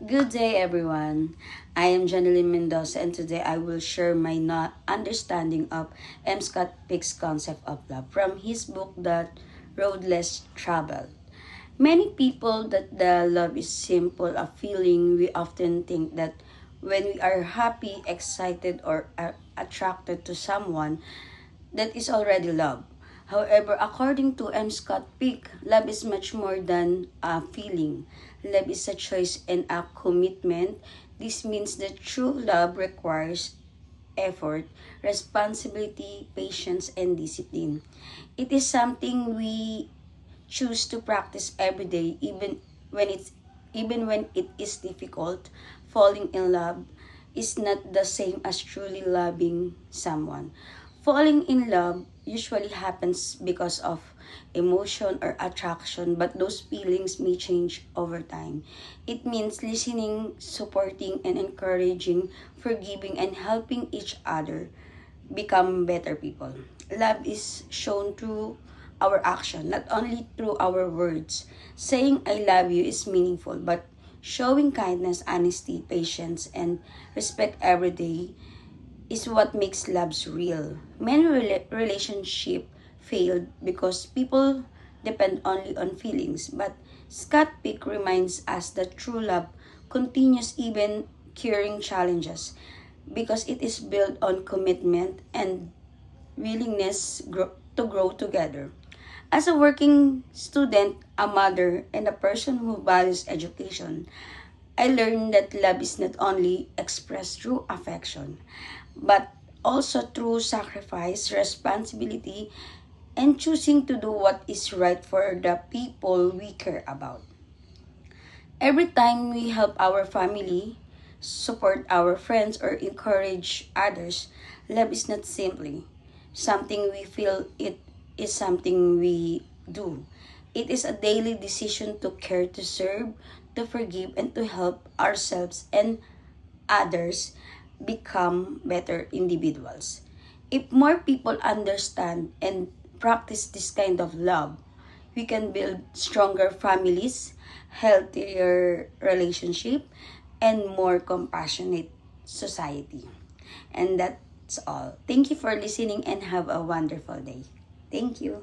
Good day, everyone. I am Janeline Mendoza, and today I will share my understanding of M. Scott Peck's concept of love from his book, The Road Less Traveled. Many people that the love is simple a feeling. We often think that when we are happy, excited, or are attracted to someone, that is already love. However, according to M. Scott Peck, love is much more than a feeling. Love is a choice and a commitment. This means that true love requires effort, responsibility, patience, and discipline. It is something we choose to practice every day, when it's even when it is difficult. Falling in love is not the same as truly loving someone. Falling in love usually happens because of emotion or attraction, but those feelings may change over time. It means listening, supporting, and encouraging, forgiving, and helping each other become better people. Love is shown through our action, not only through our words. Saying I love you is meaningful, but showing kindness, honesty, patience, and respect every day is what makes loves real. Many relationship failed because people depend only on feelings, but Scott Peck reminds us that true love continues even curing challenges because it is built on commitment and to grow together. As a working student, a mother, and a person who values education, I learned that love is not only expressed through affection, but also through sacrifice, responsibility, and choosing to do what is right for the people we care about. Every time we help our family, support our friends, or encourage others, love is not simply something we feel, it is something we do. It is a daily decision to care, to serve, to forgive, and to help ourselves and others become better individuals. If more people understand and practice this kind of love, we can build stronger families, healthier relationship, and more compassionate society. And that's all. Thank you for listening and have a wonderful day. Thank you.